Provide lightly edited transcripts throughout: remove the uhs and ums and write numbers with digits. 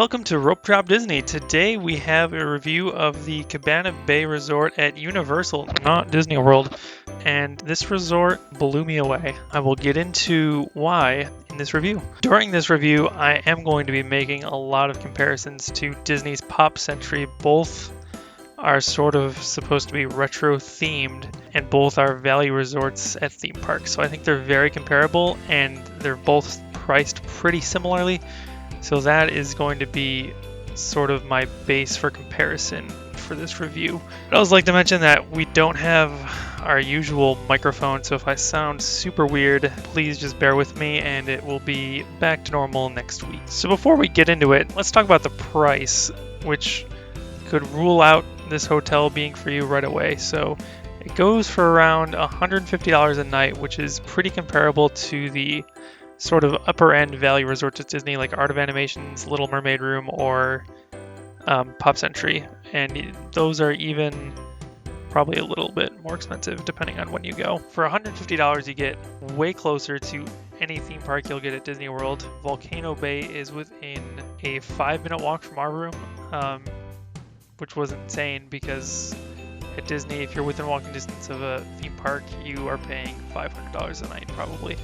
Welcome to Rope Drop Disney. Today we have a review of the Cabana Bay Resort at Universal, not Disney World, and this resort blew me away. I will get into why in this review. During this review, I am going to be making a lot of comparisons to Disney's Pop Century. Both are sort of supposed to be retro themed, and both are value resorts at theme parks. So I think they're very comparable, and they're both priced pretty similarly. So that is going to be sort of my base for comparison for this review. I'd also like to mention that we don't have our usual microphone, so if I sound super weird, please just bear with me and it will be back to normal next week. So before we get into it, let's talk about the price, which could rule out this hotel being for you right away. So it goes for around $150 a night, which is pretty comparable to the sort of upper end value resorts at Disney, like Art of Animation's Little Mermaid Room or Pop Century, and those are even probably a little bit more expensive depending on when you go. For $150 you get way closer to any theme park you'll get at Disney World. Volcano Bay is within a 5-minute walk from our room, which was insane because at Disney, if you're within walking distance of a theme park, you are paying $500 a night probably.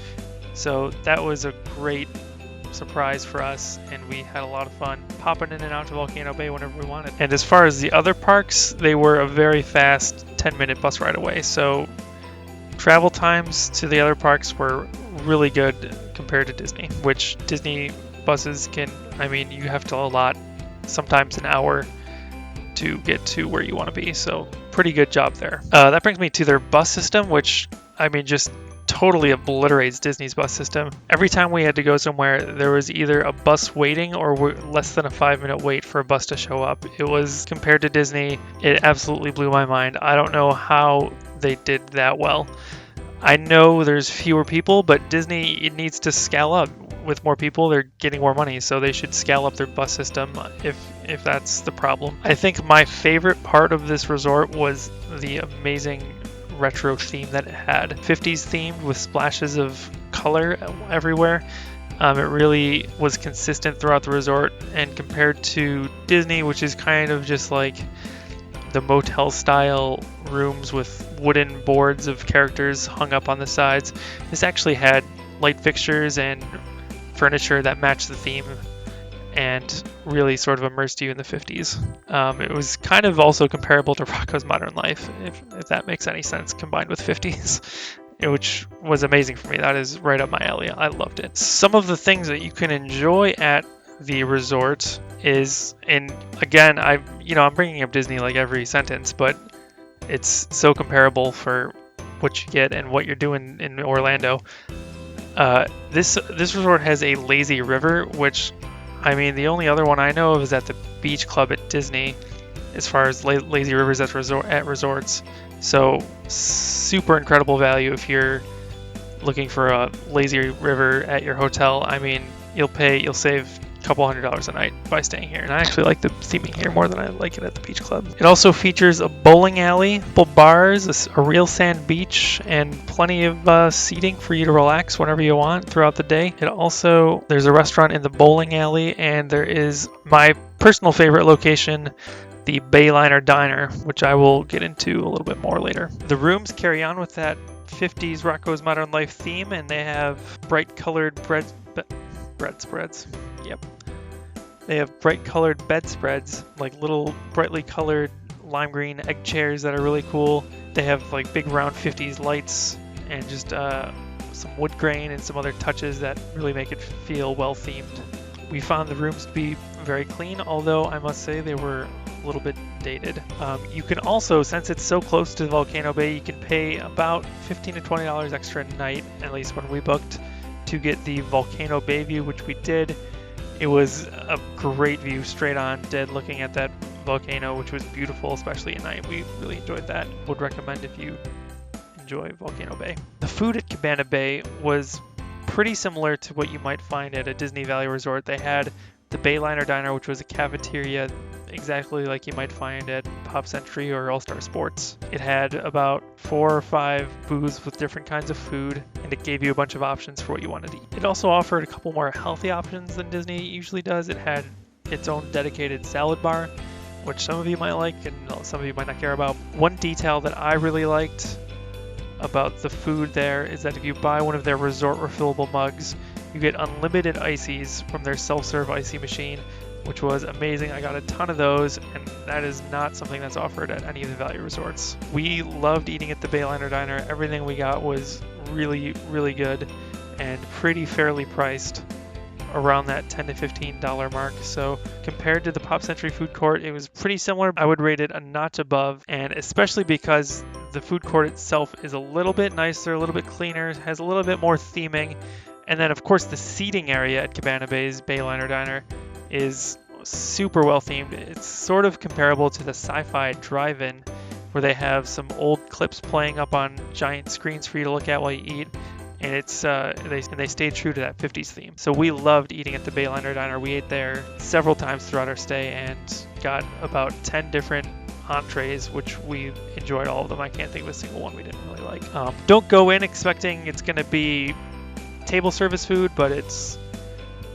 So that was a great surprise for us, and we had a lot of fun popping in and out to Volcano Bay whenever we wanted. And as far as the other parks, they were a very fast 10-minute bus ride away. So travel times to the other parks were really good compared to Disney, which Disney buses can, you have to allot sometimes an hour to get to where you want to be. So pretty good job there. That brings me to their bus system, which just totally obliterates Disney's bus system. Every time we had to go somewhere, there was either a bus waiting or less than a 5-minute wait for a bus to show up. It was, compared to Disney, it absolutely blew my mind. I don't know how they did that well. I know there's fewer people, but Disney, it needs to scale up. With more people, they're getting more money, so they should scale up their bus system if that's the problem. I think my favorite part of this resort was the amazing retro theme that it had. 50s themed with splashes of color everywhere. It really was consistent throughout the resort, and compared to Disney, which is kind of just like the motel style rooms with wooden boards of characters hung up on the sides, this actually had light fixtures and furniture that matched the theme and really sort of immersed you in the 50s. It was kind of also comparable to Rocco's Modern Life, if that makes any sense, combined with 50s, which was amazing for me. That is right up my alley. I loved it. Some of the things that you can enjoy at the resort is, and again, I'm bringing up Disney like every sentence, but it's so comparable for what you get and what you're doing in Orlando. This resort has a lazy river, which the only other one I know of is at the Beach Club at Disney, as far as lazy rivers at resorts. So super incredible value if you're looking for a lazy river at your hotel. You'll save a couple $100 a night by staying here. And I actually like the theming here more than I like it at the Beach Club. It also features a bowling alley, full bars, a real sand beach, and plenty of seating for you to relax whenever you want throughout the day. There's a restaurant in the bowling alley, and there is my personal favorite location, the Bayliner Diner, which I will get into a little bit more later. The rooms carry on with that 50s Rocco's Modern Life theme, and they have bright colored bedspreads. Yep. They have bright colored bedspreads, like little brightly colored lime green egg chairs that are really cool. They have like big round 50s lights and just some wood grain and some other touches that really make it feel well themed. We found the rooms to be very clean, although I must say they were a little bit dated. You can also, since it's so close to Volcano Bay, you can pay about $15 to $20 extra a night, at least when we booked, to get the Volcano Bay view, which we did. It was a great view, straight on, dead looking at that volcano, which was beautiful, especially at night. We really enjoyed that. Would recommend if you enjoy Volcano Bay. The food at Cabana Bay was pretty similar to what you might find at a Disney Valley resort. They had the Bayliner Diner, which was a cafeteria exactly like you might find at Pop Century or All-Star Sports. It had about 4 or 5 booths with different kinds of food, and it gave you a bunch of options for what you wanted to eat. It also offered a couple more healthy options than Disney usually does. It had its own dedicated salad bar, which some of you might like and some of you might not care about. One detail that I really liked about the food there is that if you buy one of their resort refillable mugs, you get unlimited ices from their self-serve icy machine, which was amazing. I got a ton of those, and that is not something that's offered at any of the value resorts. We loved eating at the Bayliner Diner. Everything we got was really, really good and pretty fairly priced, around that $10 to $15 mark. So compared to the Pop Century food court, it was pretty similar. I would rate it a notch above, and especially because the food court itself is a little bit nicer, a little bit cleaner, has a little bit more theming. And then of course the seating area at Cabana Bay's Bayliner Diner is super well themed. It's sort of comparable to the Sci-Fi Drive-In, where they have some old clips playing up on giant screens for you to look at while you eat. And it's they stayed true to that 50s theme. So we loved eating at the Bayliner Diner. We ate there several times throughout our stay and got about 10 different entrees, which we enjoyed all of them. I can't think of a single one we didn't really like. Don't go in expecting it's going to be table service food, but it's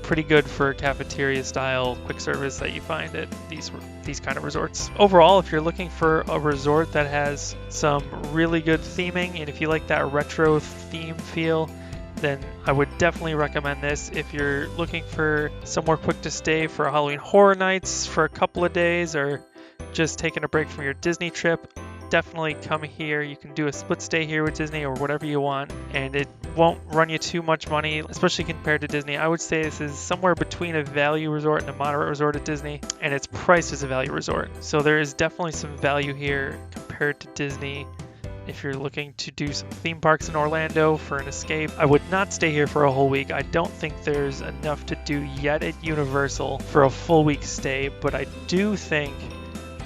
pretty good for cafeteria style quick service that you find at these kind of resorts. Overall, if you're looking for a resort that has some really good theming, and if you like that retro theme feel, then I would definitely recommend this. If you're looking for somewhere quick to stay for Halloween Horror Nights for a couple of days, or just taking a break from your Disney trip, definitely come here. You can do a split stay here with Disney or whatever you want, and it won't run you too much money, especially compared to Disney. I would say this is somewhere between a value resort and a moderate resort at Disney, and it's priced as a value resort. So there is definitely some value here compared to Disney. If you're looking to do some theme parks in Orlando for an escape, I would not stay here for a whole week. I don't think there's enough to do yet at Universal for a full week stay, but I do think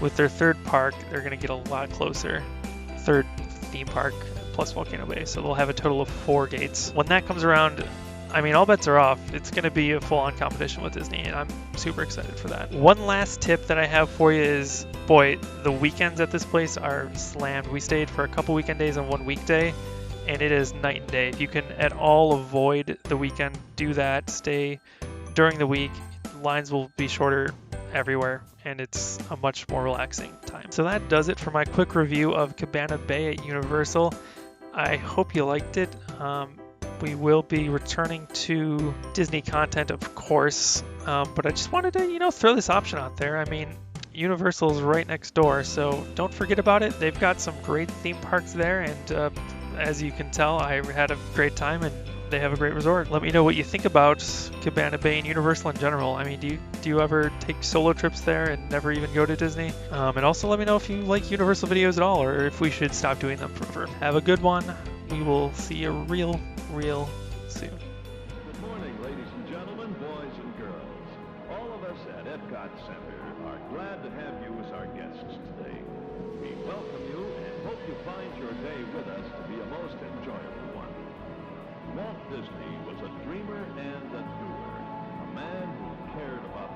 with their third park, they're going to get a lot closer. Third theme park plus Volcano Bay. So they'll have a total of 4 gates. When that comes around, I mean, all bets are off. It's going to be a full-on competition with Disney, and I'm super excited for that. One last tip that I have for you is, boy, the weekends at this place are slammed. We stayed for a couple weekend days and 1 weekday, and it is night and day. If you can at all avoid the weekend, do that. Stay during the week. Lines will be shorter everywhere, and it's a much more relaxing time. So that does it for my quick review of Cabana Bay at Universal. I hope you liked it. We will be returning to Disney content, of course, but I just wanted to, throw this option out there. I mean, Universal's right next door, so don't forget about it. They've got some great theme parks there, and as you can tell, I had a great time, and they have a great resort. Let me know what you think about Cabana Bay and Universal in general. I mean, do you ever take solo trips there and never even go to Disney? And also let me know if you like Universal videos at all, or if we should stop doing them forever. Have a good one. We will see you real soon. Good morning, ladies and gentlemen, boys and girls. All of us at Epcot Center are glad to have you as our guests today. We welcome you and hope you find your day with us to be a most enjoyable one. Walt Disney was a dreamer and a doer, a man who cared about